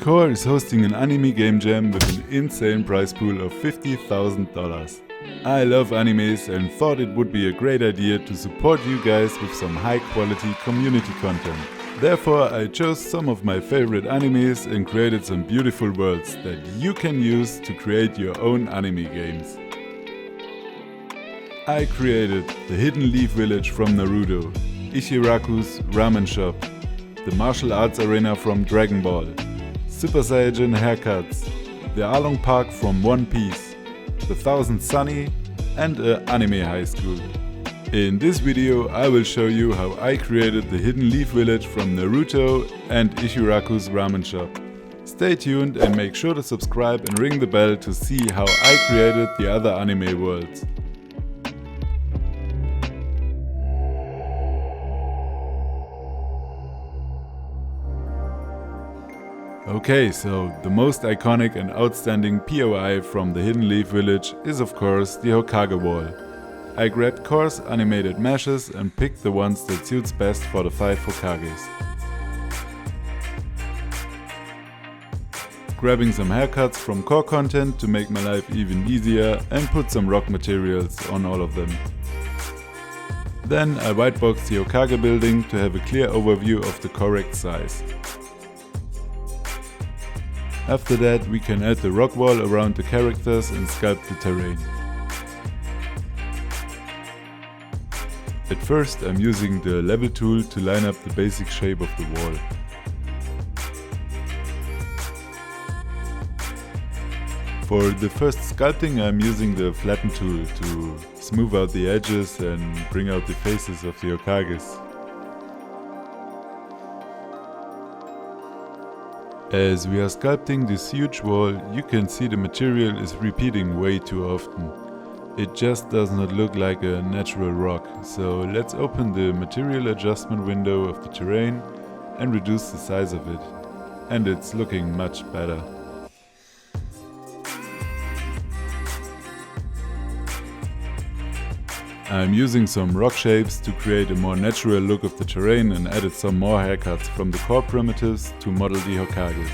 Core is hosting an anime game jam with an insane prize pool of $50,000. I love animes and thought it would be a great idea to support you guys with some high quality community content. Therefore, I chose some of my favorite animes and created some beautiful worlds that you can use to create your own anime games. I created the Hidden Leaf Village from Naruto, Ichiraku's Ramen Shop, the Martial Arts Arena from Dragon Ball, Super Saiyan Haircuts, the Along Park from One Piece, the Thousand Sunny, and a anime high school. In this video I will show you how I created the Hidden Leaf Village from Naruto and Ichiraku's Ramen Shop. Stay tuned and make sure to subscribe and ring the bell to see how I created the other anime worlds. Okay, so the most iconic and outstanding POI from the Hidden Leaf Village is of course the Hokage wall. I grabbed coarse animated meshes and picked the ones that suits best for the 5 Hokages. Grabbing some haircuts from core content to make my life even easier and put some rock materials on all of them. Then I whiteboxed the Hokage building to have a clear overview of the correct size. After that we can add the rock wall around the characters and sculpt the terrain. At first I'm using the level tool to line up the basic shape of the wall. For the first sculpting I'm using the flatten tool to smooth out the edges and bring out the faces of the Hokages. As we are sculpting this huge wall, you can see the material is repeating way too often. It just does not look like a natural rock, so let's open the material adjustment window of the terrain and reduce the size of it. And it's looking much better. I'm using some rock shapes to create a more natural look of the terrain and added some more haircuts from the core primitives to model the Hokages.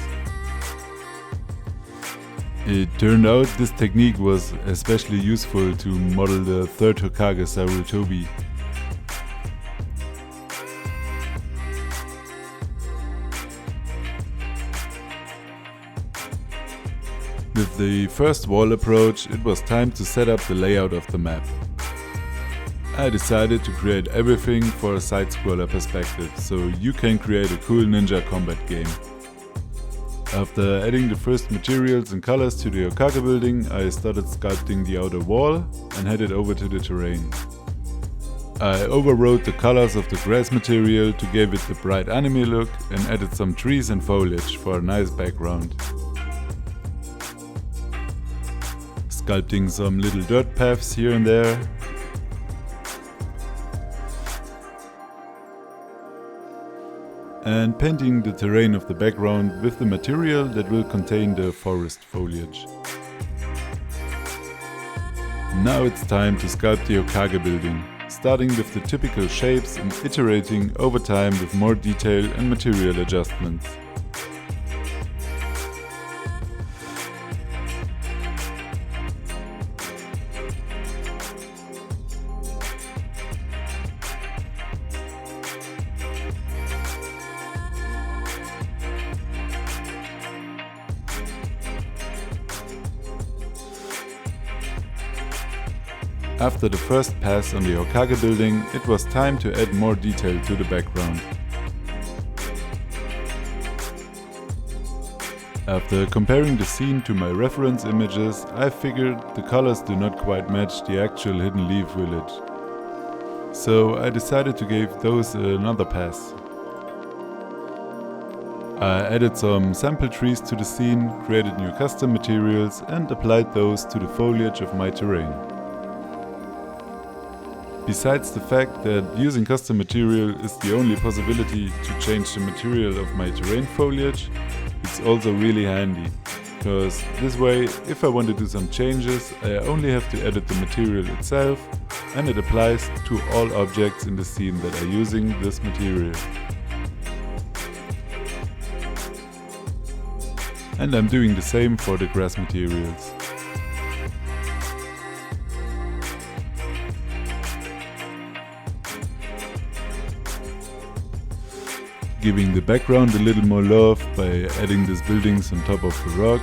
It turned out this technique was especially useful to model the third Hokage Sarutobi. With the first wall approach, it was time to set up the layout of the map. I decided to create everything for a side-scroller perspective, so you can create a cool ninja combat game. After adding the first materials and colors to the Hokage building, I started sculpting the outer wall and headed over to the terrain. I overwrote the colors of the grass material to give it the bright anime look and added some trees and foliage for a nice background. Sculpting some little dirt paths here and there. And painting the terrain of the background with the material that will contain the forest foliage. Now it's time to sculpt the Hokage building, starting with the typical shapes and iterating over time with more detail and material adjustments. After the first pass on the Hokage building, it was time to add more detail to the background. After comparing the scene to my reference images, I figured the colors do not quite match the actual Hidden Leaf Village. So I decided to give those another pass. I added some sample trees to the scene, created new custom materials and applied those to the foliage of my terrain. Besides the fact that using custom material is the only possibility to change the material of my terrain foliage, it's also really handy, because this way, if I want to do some changes, I only have to edit the material itself and it applies to all objects in the scene that are using this material. And I'm doing the same for the grass materials. Giving the background a little more love by adding these buildings on top of the rock.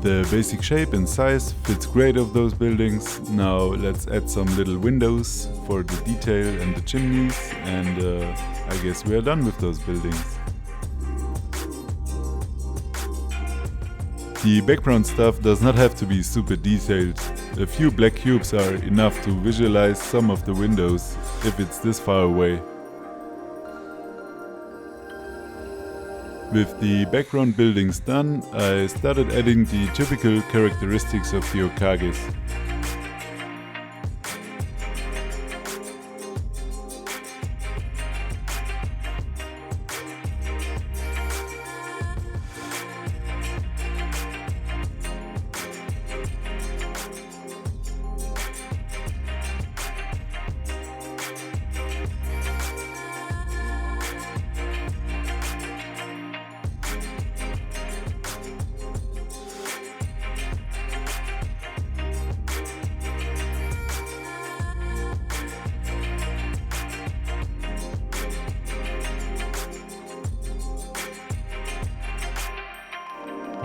The basic shape and size fits great of those buildings. Now let's add some little windows for the detail and the chimneys, and I guess we are done with those buildings. The background stuff does not have to be super detailed. A few black cubes are enough to visualize some of the windows if it's this far away. With the background buildings done, I started adding the typical characteristics of the Hokages.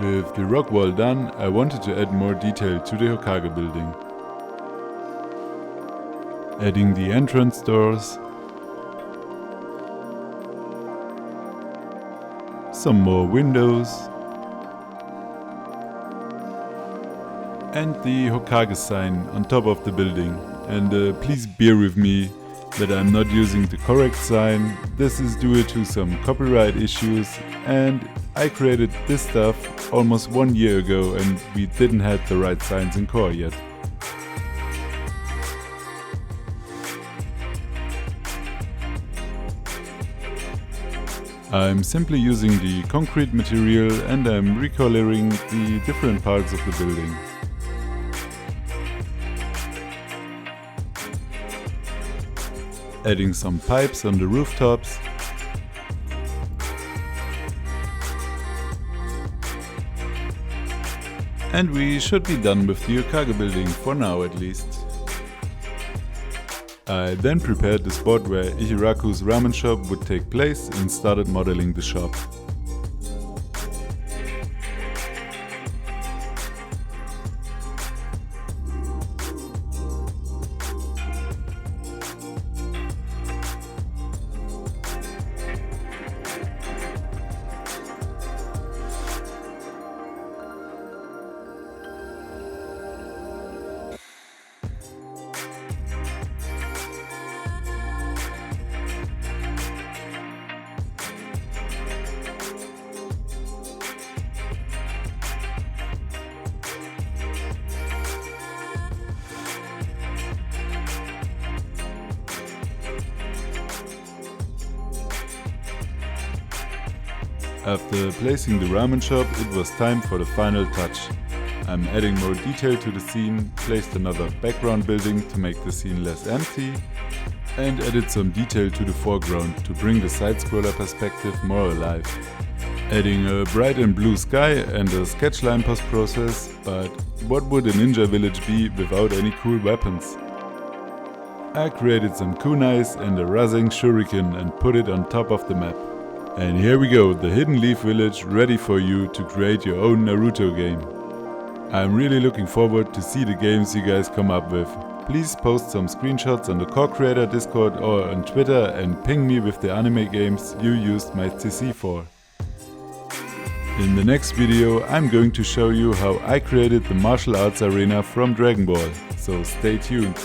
With the rock wall done, I wanted to add more detail to the Hokage building. Adding the entrance doors, some more windows, and the Hokage sign on top of the building. And please bear with me that I'm not using the correct sign. This is due to some copyright issues, and I created this stuff almost 1 year ago and we didn't have the right signs in core yet. I'm simply using the concrete material and I'm recoloring the different parts of the building. Adding some pipes on the rooftops. And we should be done with the Hokage building, for now at least. I then prepared the spot where Ichiraku's ramen shop would take place and started modeling the shop. After placing the ramen shop, it was time for the final touch. I'm adding more detail to the scene, placed another background building to make the scene less empty, and added some detail to the foreground to bring the side-scroller perspective more alive. Adding a bright and blue sky and a sketchline post-process, but what would a ninja village be without any cool weapons? I created some kunais and a Razeng shuriken and put it on top of the map. And here we go, the Hidden Leaf Village ready for you to create your own Naruto game. I'm really looking forward to see the games you guys come up with. Please post some screenshots on the Core Creator Discord or on Twitter and ping me with the anime games you used my CC for. In the next video I'm going to show you how I created the martial arts arena from Dragon Ball, so stay tuned.